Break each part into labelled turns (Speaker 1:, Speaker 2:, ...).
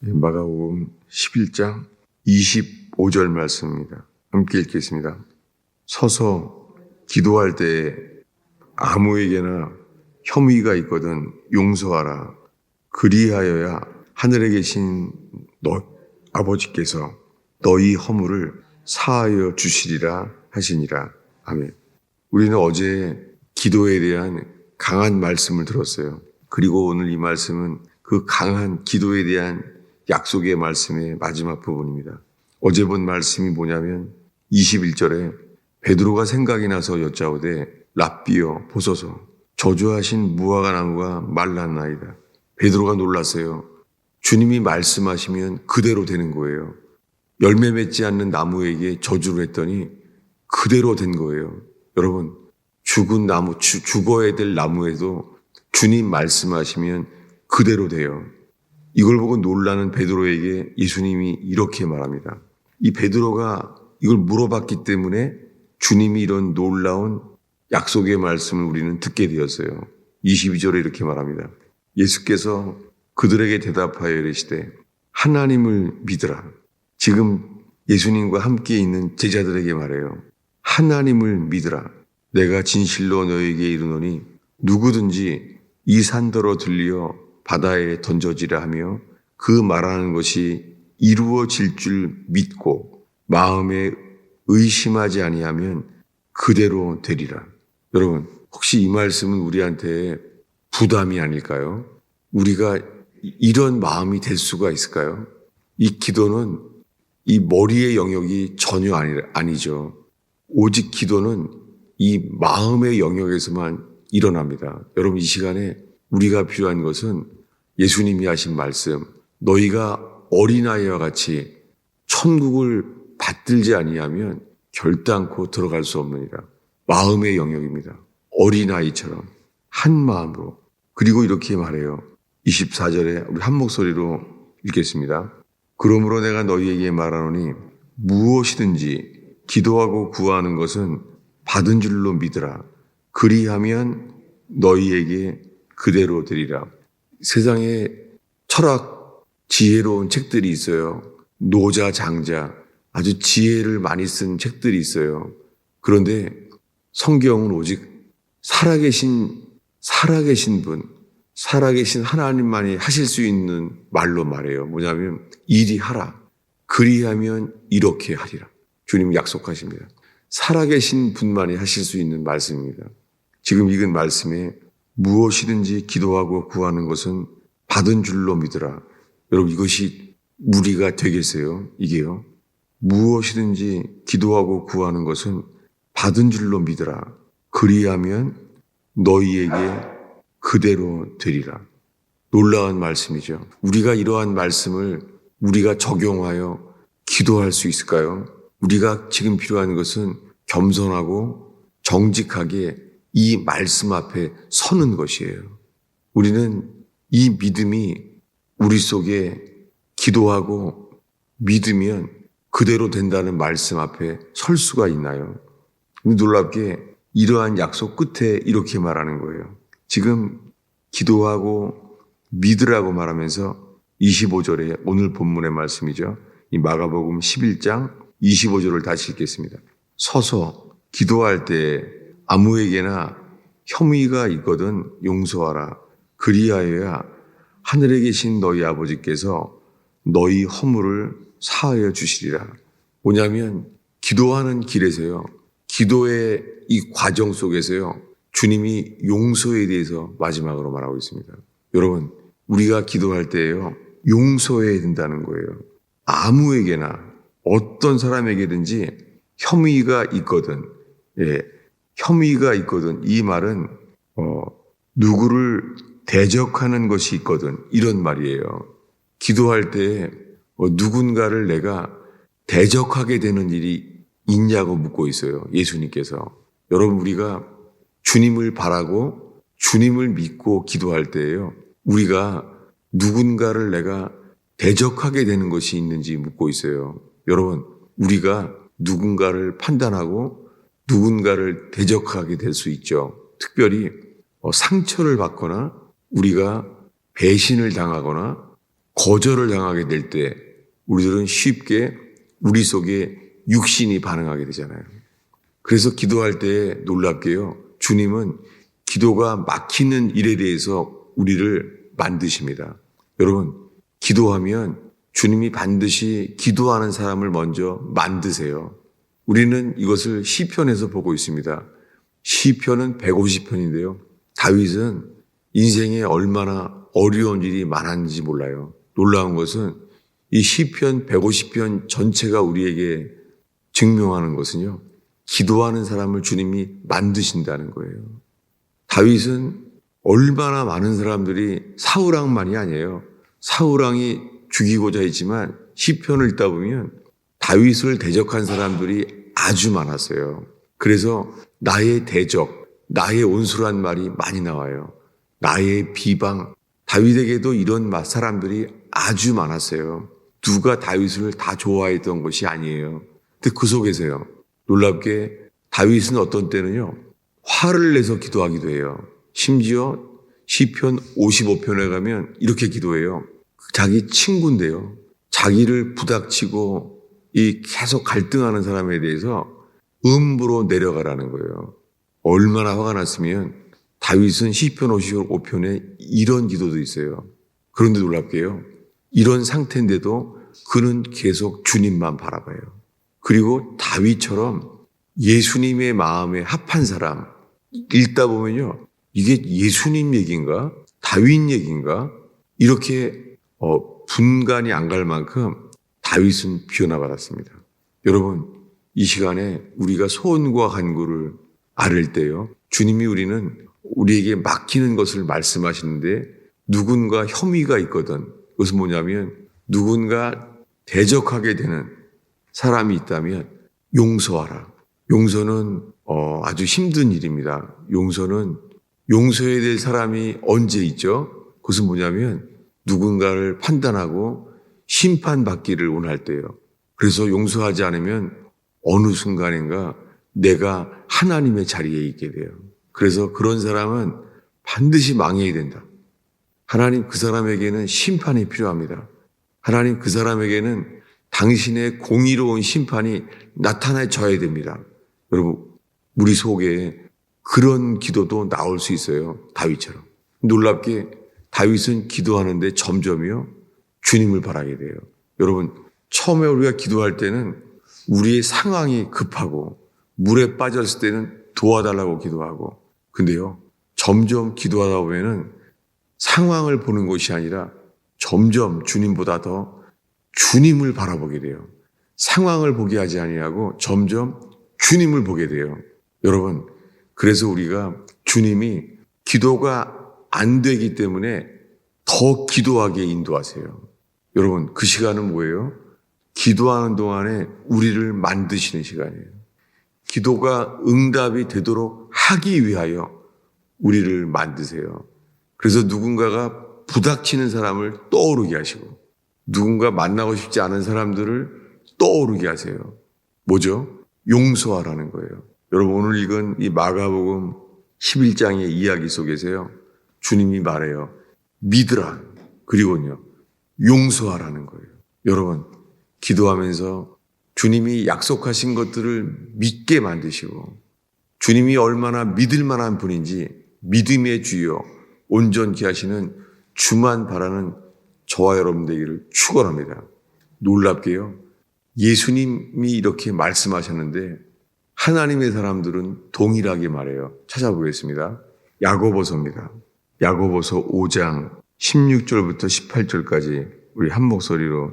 Speaker 1: 마가복음 11장 25절 말씀입니다. 함께 읽겠습니다. 서서 기도할 때에 아무에게나 혐의가 있거든 용서하라. 그리하여야 하늘에 계신 너 아버지께서 너희 허물을 사하여 주시리라 하시니라. 아멘. 우리는 어제 기도에 대한 강한 말씀을 들었어요. 그리고 오늘 이 말씀은 그 강한 기도에 대한 약속의 말씀의 마지막 부분입니다. 어제 본 말씀이 뭐냐면 21절에 베드로가 생각이 나서 여짜오되 랍비여 보소서 저주하신 무화과 나무가 말랐나이다. 베드로가 놀랐어요. 주님이 말씀하시면 그대로 되는 거예요. 열매 맺지 않는 나무에게 저주를 했더니 그대로 된 거예요. 여러분, 죽은 나무, 죽어야 될 나무에도 주님 말씀하시면 그대로 돼요. 이걸 보고 놀라는 베드로에게 예수님이 이렇게 말합니다. 이 베드로가 이걸 물어봤기 때문에 주님이 이런 놀라운 약속의 말씀을 우리는 듣게 되었어요. 22절에 이렇게 말합니다. 예수께서 그들에게 대답하여 이르시되 하나님을 믿으라. 지금 예수님과 함께 있는 제자들에게 말해요. 하나님을 믿으라. 내가 진실로 너에게 이르노니 누구든지 이 산더러 들려 바다에 던져지라 하며 그 말하는 것이 이루어질 줄 믿고 마음에 의심하지 아니하면 그대로 되리라. 여러분, 혹시 이 말씀은 우리한테 부담이 아닐까요? 우리가 이런 마음이 될 수가 있을까요? 이 기도는 이 머리의 영역이 전혀 아니죠. 오직 기도는 이 마음의 영역에서만 일어납니다. 여러분, 이 시간에 우리가 필요한 것은 예수님이 하신 말씀, 너희가 어린아이와 같이 천국을 받들지 아니하면 결단코 들어갈 수 없느니라. 마음의 영역입니다. 어린아이처럼 한 마음으로. 그리고 이렇게 말해요. 24절에 우리 한 목소리로 읽겠습니다. 그러므로 내가 너희에게 말하노니 무엇이든지 기도하고 구하는 것은 받은 줄로 믿으라. 그리하면 너희에게 그대로 되리라. 세상에 철학, 지혜로운 책들이 있어요. 노자, 장자, 아주 지혜를 많이 쓴 책들이 있어요. 그런데 성경은 오직 살아계신 분, 살아계신 하나님만이 하실 수 있는 말로 말해요. 뭐냐면 이리 하라. 그리하면 이렇게 하리라. 주님 약속하십니다. 살아계신 분만이 하실 수 있는 말씀입니다. 지금 읽은 말씀에 무엇이든지 기도하고 구하는 것은 받은 줄로 믿으라. 여러분, 이것이 우리가 되겠어요? 이게요. 무엇이든지 기도하고 구하는 것은 받은 줄로 믿으라. 그리하면 너희에게 그대로 되리라. 놀라운 말씀이죠. 우리가 이러한 말씀을 우리가 적용하여 기도할 수 있을까요? 우리가 지금 필요한 것은 겸손하고 정직하게 이 말씀 앞에 서는 것이에요. 우리는 이 믿음이 우리 속에 기도하고 믿으면 그대로 된다는 말씀 앞에 설 수가 있나요? 놀랍게 이러한 약속 끝에 이렇게 말하는 거예요. 지금 기도하고 믿으라고 말하면서 25절에 오늘 본문의 말씀이죠. 이 마가복음 11장 25절을 다시 읽겠습니다. 서서 기도할 때 아무에게나 혐의가 있거든 용서하라. 그리하여야 하늘에 계신 너희 아버지께서 너희 허물을 사하여 주시리라. 뭐냐면 기도하는 길에서요. 기도의 이 과정 속에서요. 주님이 용서에 대해서 마지막으로 말하고 있습니다. 여러분, 우리가 기도할 때에요. 용서해야 된다는 거예요. 아무에게나 어떤 사람에게든지 혐의가 있거든. 혐의가 있거든. 이 말은 누구를 대적하는 것이 있거든. 이런 말이에요. 기도할 때 누군가를 내가 대적하게 되는 일이 있냐고 묻고 있어요. 예수님께서. 여러분, 우리가 주님을 바라고 주님을 믿고 기도할 때에요. 우리가 누군가를 내가 대적하게 되는 것이 있는지 묻고 있어요. 여러분, 우리가 누군가를 판단하고 누군가를 대적하게 될 수 있죠. 특별히 상처를 받거나 우리가 배신을 당하거나 거절을 당하게 될 때 우리들은 쉽게 우리 속에 육신이 반응하게 되잖아요. 그래서 기도할 때 놀랍게요. 주님은 기도가 막히는 일에 대해서 우리를 만드십니다. 여러분, 기도하면 주님이 반드시 기도하는 사람을 먼저 만드세요. 우리는 이것을 시편에서 보고 있습니다. 시편은 150편인데요. 다윗은 인생에 얼마나 어려운 일이 많았는지 몰라요. 놀라운 것은 이 시편 150편 전체가 우리에게 증명하는 것은요. 기도하는 사람을 주님이 만드신다는 거예요. 다윗은 얼마나 많은 사람들이 사울왕만이 아니에요. 사울왕이 죽이고자 했지만 시편을 읽다 보면 다윗을 대적한 사람들이 아주 많았어요. 그래서 나의 대적, 나의 온수란 말이 많이 나와요. 나의 비방, 다윗에게도 이런 사람들이 아주 많았어요. 누가 다윗을 다 좋아했던 것이 아니에요. 근데 그 속에서요. 놀랍게 다윗은 어떤 때는요. 화를 내서 기도하기도 해요. 심지어 시편 55편에 가면 이렇게 기도해요. 자기 친구인데요. 자기를 부닥치고 이 계속 갈등하는 사람에 대해서 음부로 내려가라는 거예요. 얼마나 화가 났으면 다윗은 시편 55편에 이런 기도도 있어요. 그런데 놀랍게요. 이런 상태인데도 그는 계속 주님만 바라봐요. 그리고 다윗처럼 예수님의 마음에 합한 사람 읽다 보면요. 이게 예수님 얘기인가? 다윗 얘기인가? 이렇게 분간이 안 갈 만큼 다윗은 비워나받았습니다. 여러분, 이 시간에 우리가 소원과 간구를 아를 때요. 주님이 우리에게 막히는 것을 말씀하시는데 누군가 혐의가 있거든. 그것은 뭐냐면 누군가 대적하게 되는 사람이 있다면 용서하라. 용서는 아주 힘든 일입니다. 용서는 용서해야 될 사람이 언제 있죠? 그것은 뭐냐면 누군가를 판단하고 심판받기를 원할 때요. 그래서 용서하지 않으면 어느 순간인가 내가 하나님의 자리에 있게 돼요. 그래서 그런 사람은 반드시 망해야 된다. 하나님 그 사람에게는 심판이 필요합니다. 하나님 그 사람에게는 당신의 공의로운 심판이 나타나줘야 됩니다. 여러분, 우리 속에 그런 기도도 나올 수 있어요. 다윗처럼. 놀랍게 다윗은 기도하는데 점점요 주님을 바라게 돼요. 여러분, 처음에 우리가 기도할 때는 우리의 상황이 급하고 물에 빠졌을 때는 도와달라고 기도하고, 근데요 점점 기도하다 보면은 상황을 보는 것이 아니라 점점 주님보다 더 주님을 바라보게 돼요. 상황을 보게 하지 아니하고 점점 주님을 보게 돼요. 여러분, 그래서 우리가 주님이 기도가 안 되기 때문에 더 기도하게 인도하세요. 여러분, 그 시간은 뭐예요? 기도하는 동안에 우리를 만드시는 시간이에요. 기도가 응답이 되도록 하기 위하여 우리를 만드세요. 그래서 누군가가 부닥치는 사람을 떠오르게 하시고 누군가 만나고 싶지 않은 사람들을 떠오르게 하세요. 뭐죠? 용서하라는 거예요. 여러분, 오늘 읽은 이 마가복음 11장의 이야기 속에서요. 주님이 말해요. 믿으라. 그리고요. 용서하라는 거예요. 여러분, 기도하면서 주님이 약속하신 것들을 믿게 만드시고 주님이 얼마나 믿을 만한 분인지 믿음의 주여 온전케 하시는 주만 바라는 저와 여러분 되기를 축원합니다. 놀랍게요. 예수님이 이렇게 말씀하셨는데 하나님의 사람들은 동일하게 말해요. 찾아보겠습니다. 야고보서입니다. 야고보서 5장 16절부터 18절까지 우리 한 목소리로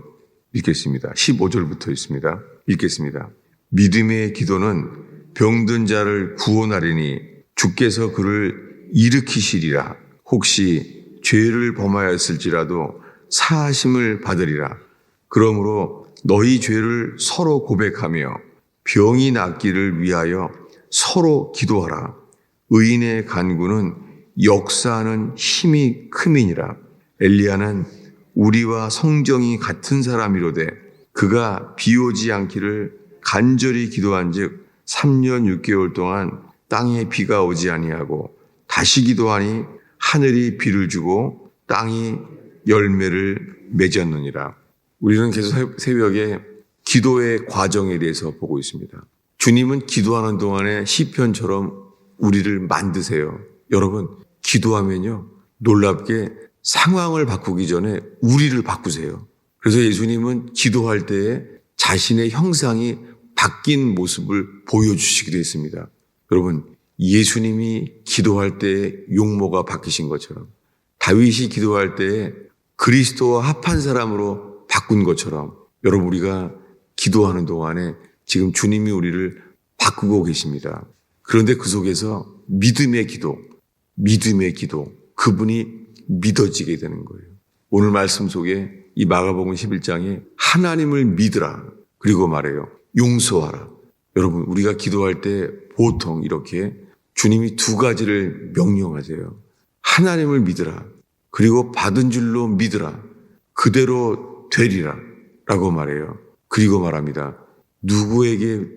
Speaker 1: 읽겠습니다. 15절부터 있습니다. 읽겠습니다. 믿음의 기도는 병든 자를 구원하리니 주께서 그를 일으키시리라. 혹시 죄를 범하였을지라도 사하심을 받으리라. 그러므로 너희 죄를 서로 고백하며 병이 낫기를 위하여 서로 기도하라. 의인의 간구는 역사하는 힘이 큼이니라. 엘리야는 우리와 성정이 같은 사람이로되 그가 비 오지 않기를 간절히 기도한즉 3년 6개월 동안 땅에 비가 오지 아니하고 다시 기도하니 하늘이 비를 주고 땅이 열매를 맺었느니라. 우리는 계속 새벽에 기도의 과정에 대해서 보고 있습니다. 주님은 기도하는 동안에 시편처럼 우리를 만드세요. 여러분, 기도하면요, 놀랍게 상황을 바꾸기 전에 우리를 바꾸세요. 그래서 예수님은 기도할 때에 자신의 형상이 바뀐 모습을 보여주시기도 했습니다. 여러분, 예수님이 기도할 때에 용모가 바뀌신 것처럼, 다윗이 기도할 때에 그리스도와 합한 사람으로 바꾼 것처럼, 여러분, 우리가 기도하는 동안에 지금 주님이 우리를 바꾸고 계십니다. 그런데 그 속에서 믿음의 기도, 그분이 믿어지게 되는 거예요. 오늘 말씀 속에 이 마가복음 11장에 하나님을 믿으라, 그리고 말해요, 용서하라. 여러분, 우리가 기도할 때 보통 이렇게 주님이 두 가지를 명령하세요. 하나님을 믿으라, 그리고 받은 줄로 믿으라, 그대로 되리라 라고 말해요. 그리고 말합니다. 누구에게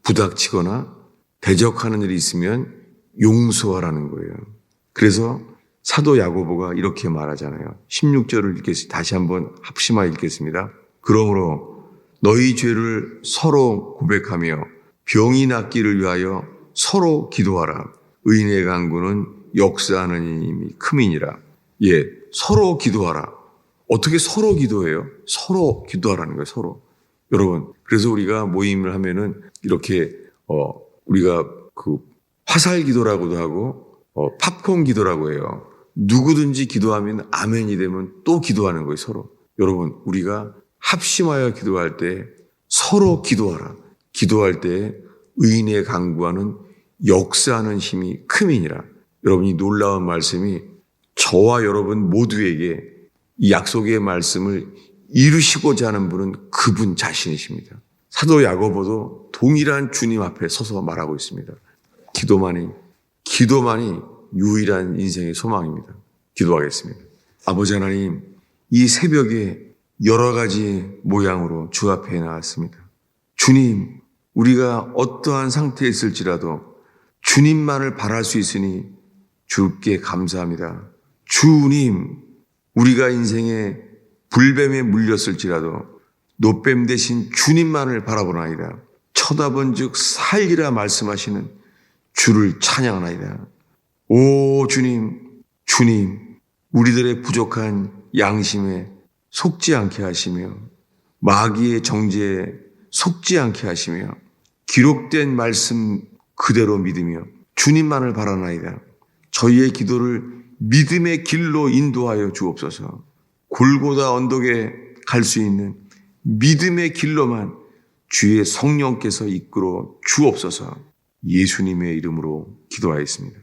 Speaker 1: 부닥치거나 대적하는 일이 있으면 용서하라는 거예요. 그래서 사도 야고보가 이렇게 말하잖아요. 16절을 다시 한번 합심하여 읽겠습니다. 그러므로 너희 죄를 서로 고백하며 병이 낫기를 위하여 서로 기도하라. 의인의 간구는 역사하는 힘이 큼이니라. 예, 서로 기도하라. 어떻게 서로 기도해요? 서로 기도하라는 거예요. 서로. 여러분, 그래서 우리가 모임을 하면은 이렇게 우리가 그 화살 기도라고도 하고 팝콘 기도라고 해요. 누구든지 기도하면 아멘이 되면 또 기도하는 거예요. 서로. 여러분, 우리가 합심하여 기도할 때 서로 기도하라. 기도할 때 의인의 간구하는 역사하는 힘이 큼이니라. 여러분, 이 놀라운 말씀이 저와 여러분 모두에게 이 약속의 말씀을 이루시고자 하는 분은 그분 자신이십니다. 사도 야고보도 동일한 주님 앞에 서서 말하고 있습니다. 기도만이 유일한 인생의 소망입니다. 기도하겠습니다. 아버지 하나님, 이 새벽에 여러 가지 모양으로 주 앞에 나왔습니다. 주님, 우리가 어떠한 상태에 있을지라도 주님만을 바랄 수 있으니 주께 감사합니다. 주님, 우리가 인생에 불뱀에 물렸을지라도 노뱀 대신 주님만을 바라보나이다. 쳐다본 즉 살리라 말씀하시는 주를 찬양하나이다. 오 주님, 우리들의 부족한 양심에 속지 않게 하시며 마귀의 정죄에 속지 않게 하시며 기록된 말씀 그대로 믿으며 주님만을 바라나이다. 저희의 기도를 믿음의 길로 인도하여 주옵소서. 골고다 언덕에 갈 수 있는 믿음의 길로만 주의 성령께서 이끌어 주옵소서. 예수님의 이름으로 기도하였습니다.